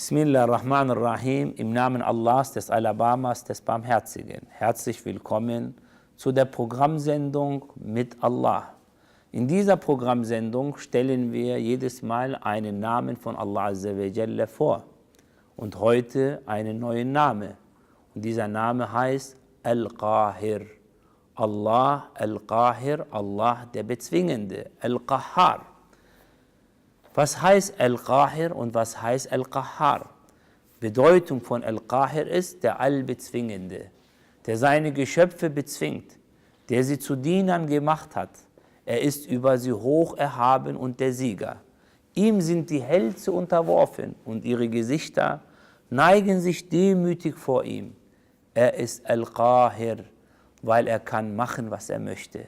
Bismillahirrahmanirrahim, im Namen Allahs, des Alabamas, des Barmherzigen. Herzlich willkommen zu der Programmsendung mit Allah. In dieser Programmsendung stellen wir jedes Mal einen Namen von Allah Azza wa Jalla vor. Und heute einen neuen Namen. Und dieser Name heißt Al-Qahir. Allah Al-Qahir, Allah der Bezwingende, Al-Qahhar. Was heißt Al-Qahir und was heißt Al-Qahhar? Bedeutung von Al-Qahir ist der Allbezwingende, der seine Geschöpfe bezwingt, der sie zu Dienern gemacht hat. Er ist über sie hoch erhaben und der Sieger. Ihm sind die Hälse unterworfen und ihre Gesichter neigen sich demütig vor ihm. Er ist Al-Qahir, weil er kann machen, was er möchte.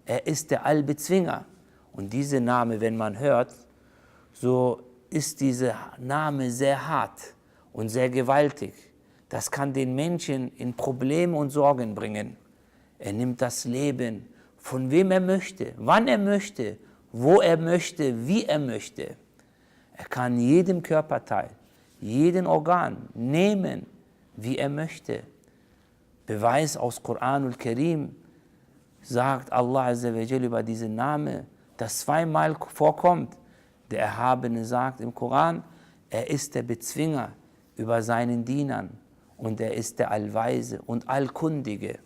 Er ist der Allbezwinger. Und dieser Name, wenn man hört, so ist dieser Name sehr hart und sehr gewaltig. Das kann den Menschen in Probleme und Sorgen bringen. Er nimmt das Leben, von wem er möchte, wann er möchte, wo er möchte, wie er möchte. Er kann jedem Körperteil, jeden Organ nehmen, wie er möchte. Beweis aus Koran und Karim sagt Allah Azza wa Jalla über diesen Namen, das zweimal vorkommt. Der Erhabene sagt im Koran, er ist der Bezwinger über seinen Dienern und er ist der Allweise und Allkundige.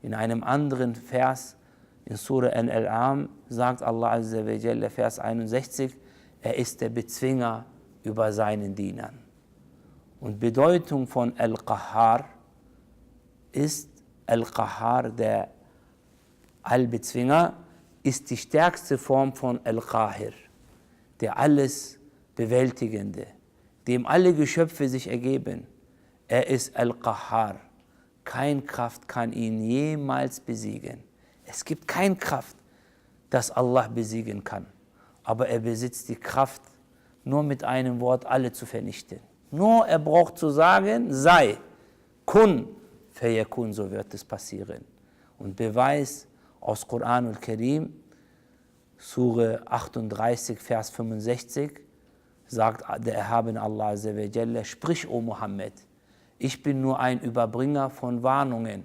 In einem anderen Vers, in Surah Al-An'am, sagt Allah Azza wa Jalla, Vers 61, er ist der Bezwinger über seinen Dienern. Und Bedeutung von Al-Qahhar ist, Al-Qahhar, der Allbezwinger, ist die stärkste Form von Al-Qahir, der alles Bewältigende, dem alle Geschöpfe sich ergeben. Er ist Al-Qahhar. Keine Kraft kann ihn jemals besiegen. Es gibt keine Kraft, das Allah besiegen kann. Aber er besitzt die Kraft, nur mit einem Wort alle zu vernichten. Nur er braucht zu sagen, sei, kun, fayakun, so wird es passieren. Und Beweis aus Koran und Karim, Surah 38, Vers 65, sagt der Erhabene Allah Azza wa Jalla, sprich, o Muhammad, ich bin nur ein Überbringer von Warnungen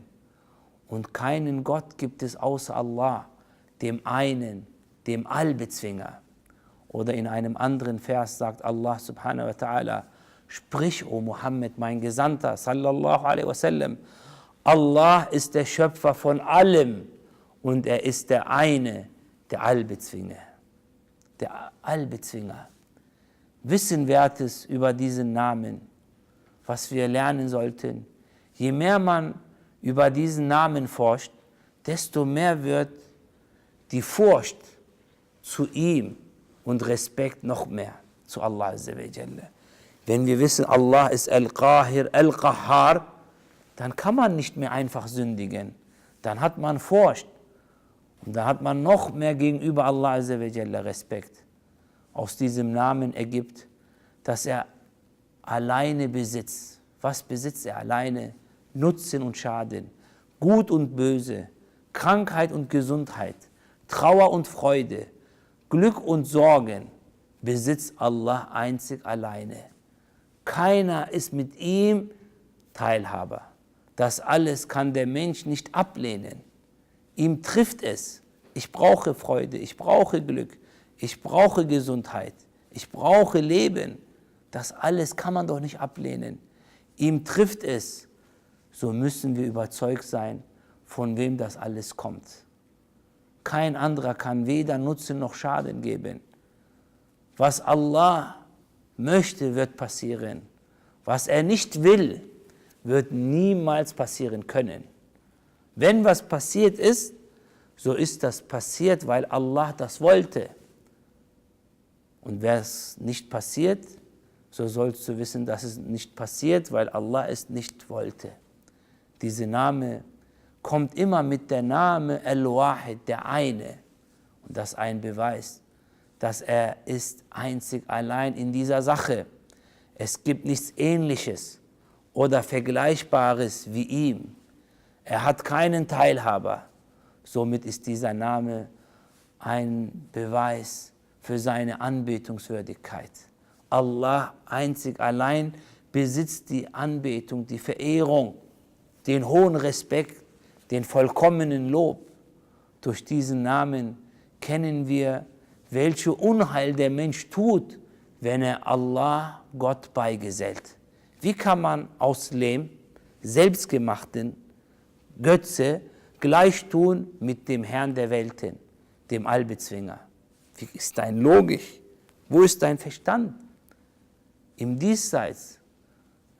und keinen Gott gibt es außer Allah, dem einen, dem Allbezwinger. Oder in einem anderen Vers sagt Allah subhanahu wa ta'ala, sprich, o Muhammad, mein Gesandter, sallallahu alaihi wasallam, Allah ist der Schöpfer von allem und er ist der eine, der Allbezwinger. Der Allbezwinger. Wissenwertes über diesen Namen, was wir lernen sollten. Je mehr man über diesen Namen forscht, desto mehr wird die Furcht zu ihm und Respekt noch mehr zu Allah Azza wa Jalla. Wenn wir wissen, Allah ist Al-Qahir, Al-Qahhar, dann kann man nicht mehr einfach sündigen. Dann hat man Furcht. Und da hat man noch mehr gegenüber Allah Azza wa Jalla Respekt. Aus diesem Namen ergibt, dass er alleine besitzt. Was besitzt er alleine? Nutzen und Schaden, Gut und Böse, Krankheit und Gesundheit, Trauer und Freude, Glück und Sorgen besitzt Allah einzig alleine. Keiner ist mit ihm Teilhaber. Das alles kann der Mensch nicht ablehnen. Ihm trifft es. Ich brauche Freude, ich brauche Glück, ich brauche Gesundheit, ich brauche Leben. Das alles kann man doch nicht ablehnen. Ihm trifft es. So müssen wir überzeugt sein, von wem das alles kommt. Kein anderer kann weder Nutzen noch Schaden geben. Was Allah möchte, wird passieren. Was er nicht will, wird niemals passieren können. Wenn was passiert ist, so ist das passiert, weil Allah das wollte. Und wer es nicht passiert, so sollst du wissen, dass es nicht passiert, weil Allah es nicht wollte. Dieser Name kommt immer mit der Name Al-Wahid, der eine. Und das ist ein Beweis, dass er ist einzig allein in dieser Sache. Es gibt nichts Ähnliches oder Vergleichbares wie ihm. Er hat keinen Teilhaber. Somit ist dieser Name ein Beweis für seine Anbetungswürdigkeit. Allah einzig allein besitzt die Anbetung, die Verehrung, den hohen Respekt, den vollkommenen Lob. Durch diesen Namen kennen wir, welche Unheil der Mensch tut, wenn er Allah, Gott, beigesellt. Wie kann man aus Lehm, selbstgemachten Götze, gleichtun mit dem Herrn der Welten, dem Allbezwinger? Wie ist dein Logik? Wo ist dein Verstand? Im Diesseits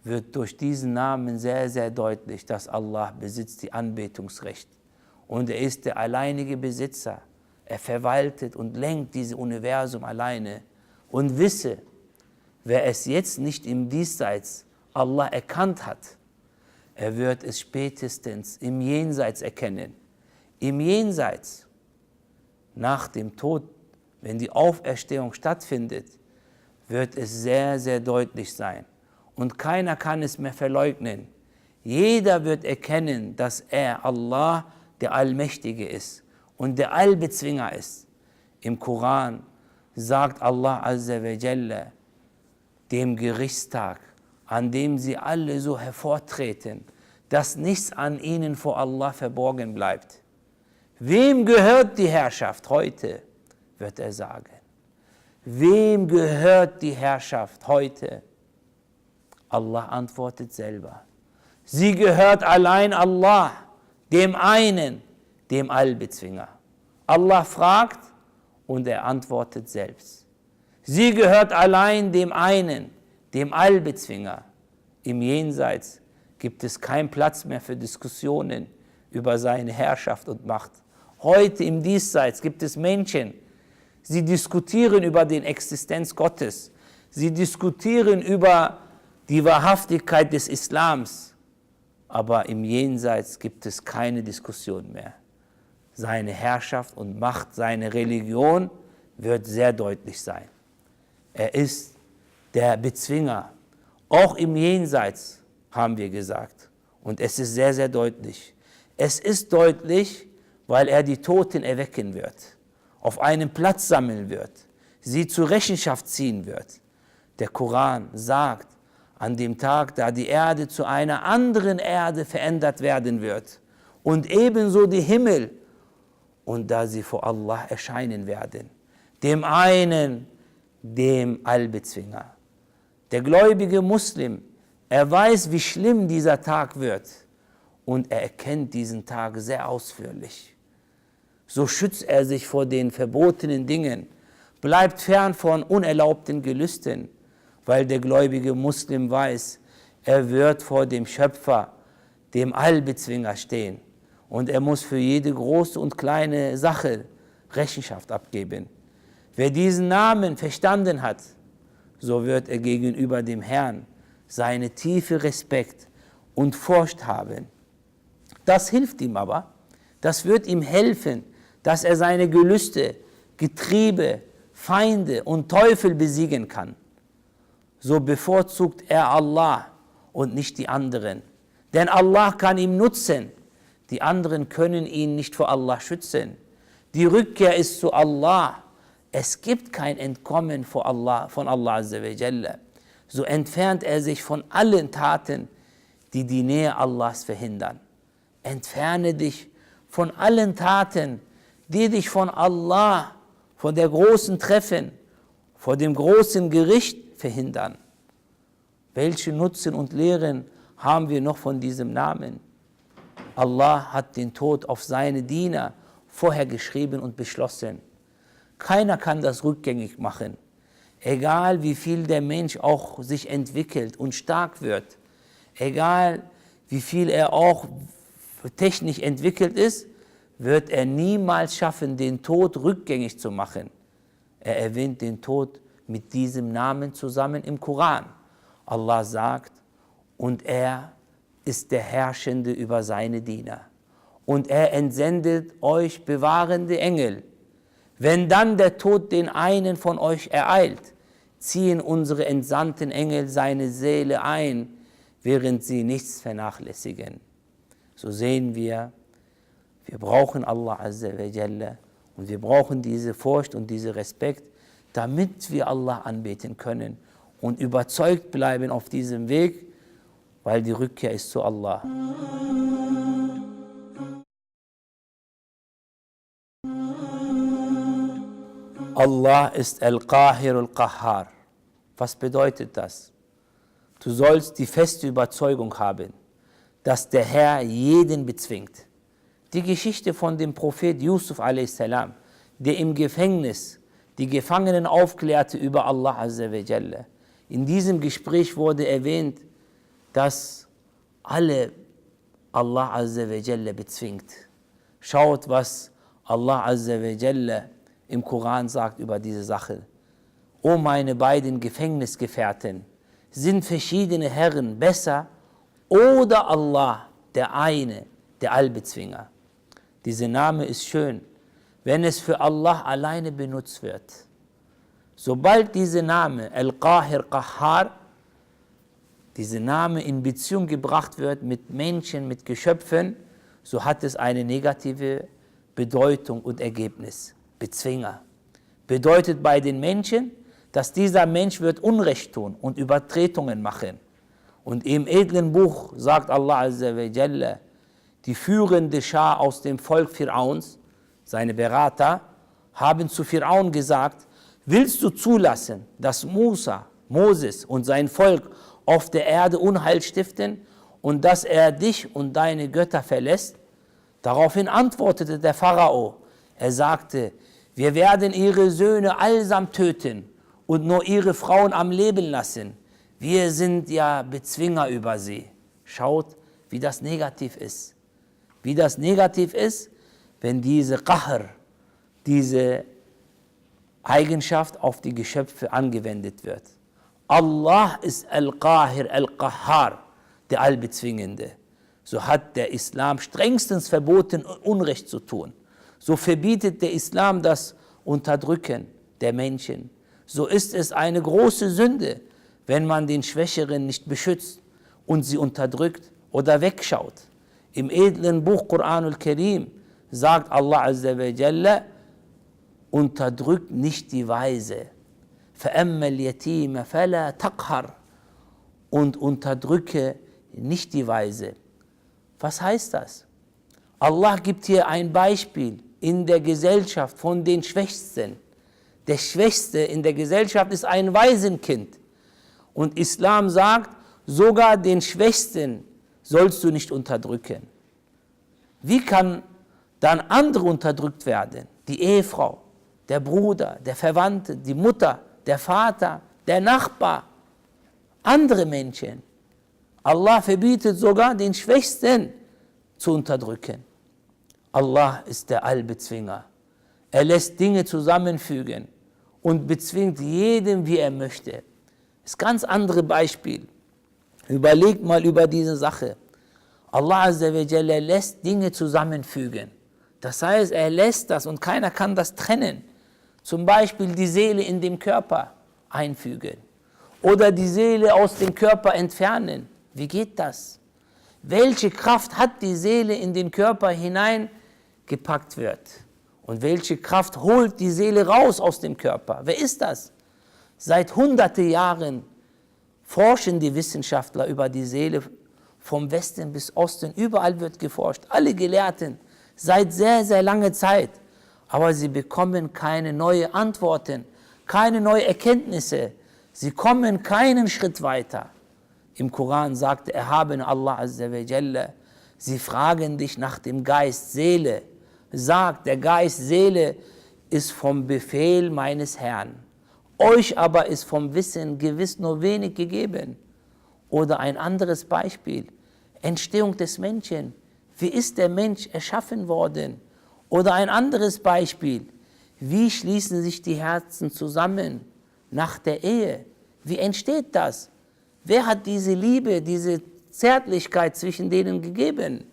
wird durch diesen Namen sehr, sehr deutlich, dass Allah besitzt die Anbetungsrecht. Und er ist der alleinige Besitzer. Er verwaltet und lenkt dieses Universum alleine. Und wisse, wer es jetzt nicht im Diesseits Allah erkannt hat, er wird es spätestens im Jenseits erkennen. Im Jenseits, nach dem Tod, wenn die Auferstehung stattfindet, wird es sehr, sehr deutlich sein. Und keiner kann es mehr verleugnen. Jeder wird erkennen, dass er, Allah, der Allmächtige ist und der Allbezwinger ist. Im Koran sagt Allah Azza wa Jalla, dem Gerichtstag, an dem sie alle so hervortreten, dass nichts an ihnen vor Allah verborgen bleibt. Wem gehört die Herrschaft heute, wird er sagen. Wem gehört die Herrschaft heute? Allah antwortet selber. Sie gehört allein Allah, dem einen, dem Allbezwinger. Allah fragt und er antwortet selbst. Sie gehört allein dem einen, dem Allbezwinger. Im Jenseits gibt es keinen Platz mehr für Diskussionen über seine Herrschaft und Macht. Heute im Diesseits gibt es Menschen, sie diskutieren über die Existenz Gottes. Sie diskutieren über die Wahrhaftigkeit des Islams. Aber im Jenseits gibt es keine Diskussion mehr. Seine Herrschaft und Macht, seine Religion wird sehr deutlich sein. Er ist der Bezwinger. Auch im Jenseits haben wir gesagt. Und es ist sehr, sehr deutlich. Es ist deutlich, weil er die Toten erwecken wird, auf einen Platz sammeln wird, sie zur Rechenschaft ziehen wird. Der Koran sagt, an dem Tag, da die Erde zu einer anderen Erde verändert werden wird und ebenso die Himmel, und da sie vor Allah erscheinen werden, dem einen, dem Allbezwinger. Der gläubige Muslim, er weiß, wie schlimm dieser Tag wird und er erkennt diesen Tag sehr ausführlich. So schützt er sich vor den verbotenen Dingen, bleibt fern von unerlaubten Gelüsten, weil der gläubige Muslim weiß, er wird vor dem Schöpfer, dem Allbezwinger stehen und er muss für jede große und kleine Sache Rechenschaft abgeben. Wer diesen Namen verstanden hat, so wird er gegenüber dem Herrn seine tiefe Respekt und Furcht haben. Das hilft ihm aber, das wird ihm helfen, dass er seine Gelüste, Getriebe, Feinde und Teufel besiegen kann. So bevorzugt er Allah und nicht die anderen. Denn Allah kann ihm nutzen, die anderen können ihn nicht vor Allah schützen. Die Rückkehr ist zu Allah. Es gibt kein Entkommen von Allah Azza wa Jalla. So entfernt er sich von allen Taten, die die Nähe Allahs verhindern. Entferne dich von allen Taten, die dich von Allah, von der großen Treffen, vor dem großen Gericht verhindern. Welche Nutzen und Lehren haben wir noch von diesem Namen? Allah hat den Tod auf seine Diener vorher geschrieben und beschlossen. Keiner kann das rückgängig machen. Egal wie viel der Mensch auch sich entwickelt und stark wird, egal wie viel er auch technisch entwickelt ist, wird er niemals schaffen, den Tod rückgängig zu machen. Er erwähnt den Tod mit diesem Namen zusammen im Koran. Allah sagt, und er ist der Herrschende über seine Diener. Und er entsendet euch bewahrende Engel. Wenn dann der Tod den einen von euch ereilt, ziehen unsere entsandten Engel seine Seele ein, während sie nichts vernachlässigen. So sehen wir brauchen Allah Azza wa Jalla und wir brauchen diese Furcht und diesen Respekt, damit wir Allah anbeten können und überzeugt bleiben auf diesem Weg, weil die Rückkehr ist zu Allah. Allah ist Al-Qahir Al-Qahhar. Was bedeutet das? Du sollst die feste Überzeugung haben, dass der Herr jeden bezwingt. Die Geschichte von dem Prophet Yusuf a.s., der im Gefängnis die Gefangenen aufklärte über Allah Azza wa Jalla. In diesem Gespräch wurde erwähnt, dass alle Allah Azza wa Jalla bezwingt. Schaut, was Allah Azza wa Jalla im Koran sagt über diese Sache. O meine beiden Gefängnisgefährten, sind verschiedene Herren besser oder Allah, der eine, der Allbezwinger? Dieser Name ist schön, wenn es für Allah alleine benutzt wird. Sobald dieser Name Al-Qahir Qahhar, dieser Name in Beziehung gebracht wird mit Menschen, mit Geschöpfen, so hat es eine negative Bedeutung und Ergebnis. Bezwinger. Bedeutet bei den Menschen, dass dieser Mensch wird Unrecht tun und Übertretungen machen. Und im edlen Buch sagt Allah Azza wa Jalla, die führende Schar aus dem Volk Fir'auns, seine Berater, haben zu Fir'aun gesagt, willst du zulassen, dass Moses und sein Volk auf der Erde Unheil stiften und dass er dich und deine Götter verlässt? Daraufhin antwortete der Pharao, er sagte, wir werden ihre Söhne allesamt töten und nur ihre Frauen am Leben lassen. Wir sind ja Bezwinger über sie. Schaut, wie das negativ ist. Wie das negativ ist, wenn diese Qahr, diese Eigenschaft auf die Geschöpfe angewendet wird. Allah ist Al-Qahir, Al-Qahhar, der Allbezwingende. So hat der Islam strengstens verboten, Unrecht zu tun. So verbietet der Islam das Unterdrücken der Menschen. So ist es eine große Sünde, wenn man den Schwächeren nicht beschützt und sie unterdrückt oder wegschaut. Im edlen Buch Quran al-Karim sagt Allah Azza wa Jalla, unterdrückt nicht die Weise. فَأَمَّا الْيَتِيمَ فَلَا تَقْهَرْ. Und unterdrücke nicht die Weise. Was heißt das? Allah gibt hier ein Beispiel in der Gesellschaft von den Schwächsten. Der Schwächste in der Gesellschaft ist ein Waisenkind. Und Islam sagt, sogar den Schwächsten sollst du nicht unterdrücken. Wie kann dann andere unterdrückt werden? Die Ehefrau, der Bruder, der Verwandte, die Mutter, der Vater, der Nachbar, andere Menschen. Allah verbietet sogar den Schwächsten zu unterdrücken. Allah ist der Allbezwinger. Er lässt Dinge zusammenfügen und bezwingt jeden, wie er möchte. Das ist ein ganz anderes Beispiel. Überlegt mal über diese Sache. Allah Azza wa Jalla lässt Dinge zusammenfügen. Das heißt, er lässt das und keiner kann das trennen. Zum Beispiel die Seele in dem Körper einfügen oder die Seele aus dem Körper entfernen. Wie geht das? Welche Kraft hat die Seele in den Körper hineingepackt wird? Und welche Kraft holt die Seele raus aus dem Körper? Wer ist das? Seit hunderten Jahren forschen die Wissenschaftler über die Seele vom Westen bis Osten. Überall wird geforscht. Alle Gelehrten seit sehr, sehr langer Zeit. Aber sie bekommen keine neuen Antworten, keine neuen Erkenntnisse. Sie kommen keinen Schritt weiter. Im Koran sagt der erhabene Allah Azza wa Jalla, sie fragen dich nach dem Geist, Seele. Sagt, der Geist, Seele ist vom Befehl meines Herrn. Euch aber ist vom Wissen gewiss nur wenig gegeben. Oder ein anderes Beispiel, Entstehung des Menschen. Wie ist der Mensch erschaffen worden? Oder ein anderes Beispiel, wie schließen sich die Herzen zusammen nach der Ehe? Wie entsteht das? Wer hat diese Liebe, diese Zärtlichkeit zwischen denen gegeben,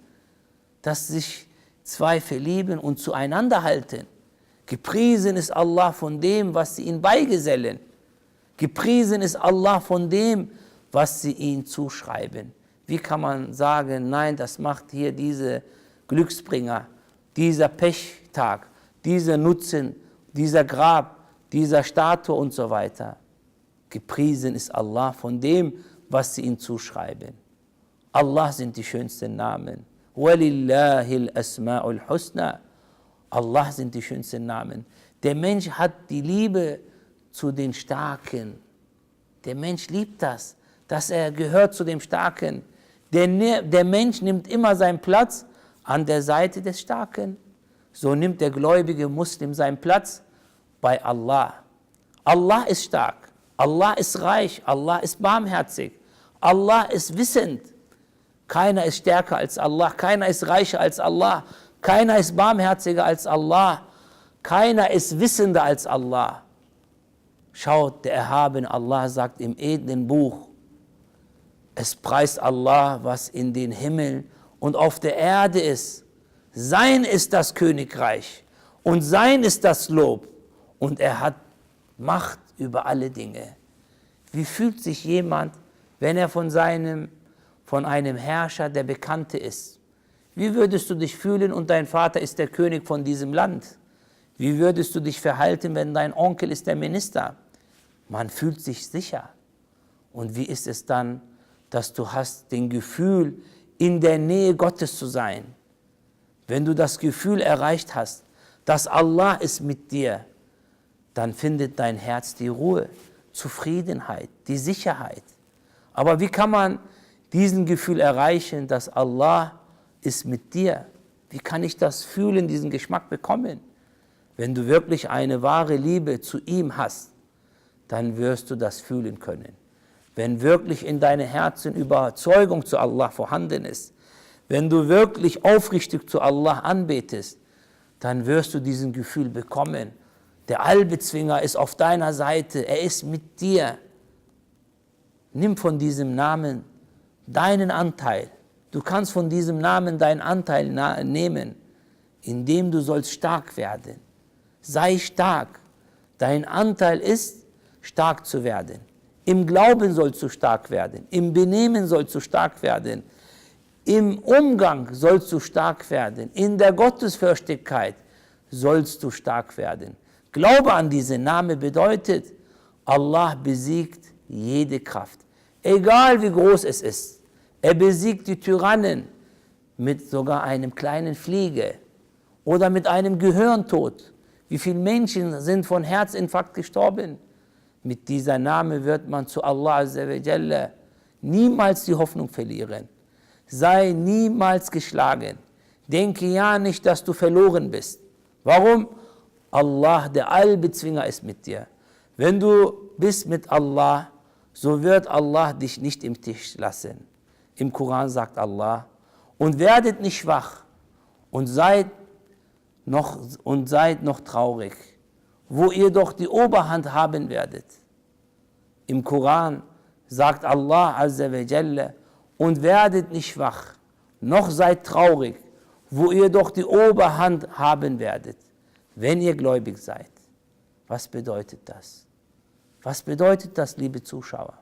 dass sich zwei verlieben und zueinander halten? Gepriesen ist Allah von dem, was sie ihm beigesellen. Gepriesen ist Allah von dem, was sie ihm zuschreiben. Wie kann man sagen, nein, das macht hier diese Glücksbringer, dieser Pechtag, dieser Nutzen, dieser Grab, dieser Statue und so weiter. Gepriesen ist Allah von dem, was sie ihm zuschreiben. Allah sind die schönsten Namen. Walillahil asma'ul husna. Allah sind die schönsten Namen. Der Mensch hat die Liebe zu den Starken. Der Mensch liebt das, dass er gehört zu dem Starken. Der Mensch nimmt immer seinen Platz an der Seite des Starken. So nimmt der gläubige Muslim seinen Platz bei Allah. Allah ist stark, Allah ist reich, Allah ist barmherzig, Allah ist wissend. Keiner ist stärker als Allah, keiner ist reicher als Allah, keiner ist barmherziger als Allah, keiner ist wissender als Allah. Schaut, der erhabene Allah sagt im edlen Buch, es preist Allah, was in den Himmeln und auf der Erde ist. Sein ist das Königreich und sein ist das Lob und er hat Macht über alle Dinge. Wie fühlt sich jemand, wenn er von einem Herrscher, der Bekannte ist? Wie würdest du dich fühlen und dein Vater ist der König von diesem Land? Wie würdest du dich verhalten, wenn dein Onkel ist der Minister? Man fühlt sich sicher. Und wie ist es dann, dass du hast den Gefühl, in der Nähe Gottes zu sein? Wenn du das Gefühl erreicht hast, dass Allah ist mit dir, dann findet dein Herz die Ruhe, Zufriedenheit, die Sicherheit. Aber wie kann man diesen Gefühl erreichen, dass Allah ist mit dir? Wie kann ich das fühlen, diesen Geschmack bekommen? Wenn du wirklich eine wahre Liebe zu ihm hast, dann wirst du das fühlen können. Wenn wirklich in deinem Herzen Überzeugung zu Allah vorhanden ist, wenn du wirklich aufrichtig zu Allah anbetest, dann wirst du diesen Gefühl bekommen. Der Allbezwinger ist auf deiner Seite, er ist mit dir. Nimm von diesem Namen deinen Anteil. Du kannst von diesem Namen deinen Anteil nehmen, indem du sollst stark werden. Sei stark. Dein Anteil ist, stark zu werden. Im Glauben sollst du stark werden. Im Benehmen sollst du stark werden. Im Umgang sollst du stark werden. In der Gottesfürchtigkeit sollst du stark werden. Glaube an diesen Namen bedeutet, Allah besiegt jede Kraft. Egal wie groß es ist. Er besiegt die Tyrannen mit sogar einem kleinen Fliege oder mit einem Gehirntod. Wie viele Menschen sind von Herzinfarkt gestorben? Mit dieser Name wird man zu Allah Azza wa Jalla niemals die Hoffnung verlieren. Sei niemals geschlagen. Denke ja nicht, dass du verloren bist. Warum? Allah, der Allbezwinger, ist mit dir. Wenn du bist mit Allah, so wird Allah dich nicht im Stich lassen. Im Koran sagt Allah, und werdet nicht schwach und seid noch traurig, wo ihr doch die Oberhand haben werdet. Im Koran sagt Allah Azza wa Jalla, und werdet nicht schwach, noch seid traurig, wo ihr doch die Oberhand haben werdet, wenn ihr gläubig seid. Was bedeutet das? Was bedeutet das, liebe Zuschauer?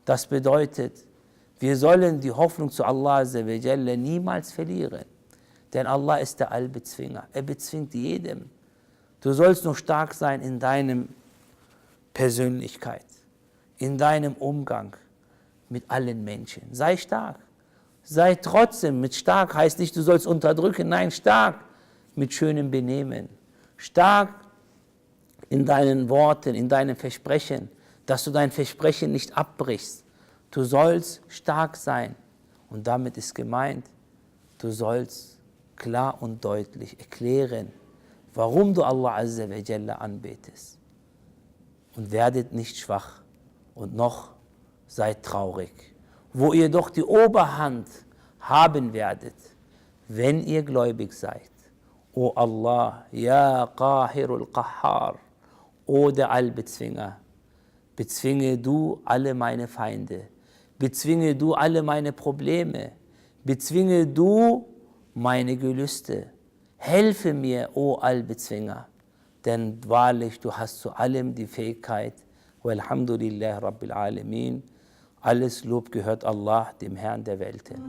Das bedeutet, wir sollen die Hoffnung zu Allah Azza wa Jalla niemals verlieren. Denn Allah ist der Allbezwinger. Er bezwingt jedem. Du sollst nur stark sein in deiner Persönlichkeit, in deinem Umgang mit allen Menschen. Sei stark. Sei trotzdem, mit stark heißt nicht, du sollst unterdrücken. Nein, stark mit schönem Benehmen. Stark in deinen Worten, in deinem Versprechen, dass du dein Versprechen nicht abbrichst. Du sollst stark sein. Und damit ist gemeint, du sollst klar und deutlich erklären, warum du Allah Azza wa Jalla anbetest. Und werdet nicht schwach und noch seid traurig, wo ihr doch die Oberhand haben werdet, wenn ihr gläubig seid. O Allah, ja Qahirul Qahhar, o der Allbezwinger, bezwinge du alle meine Feinde, bezwinge du alle meine Probleme, bezwinge du meine Gelüste. Helfe mir, o Allbezwinger, denn wahrlich, du hast zu allem die Fähigkeit. Walhamdulillah Rabbil Alamin. Alles Lob gehört Allah, dem Herrn der Welten.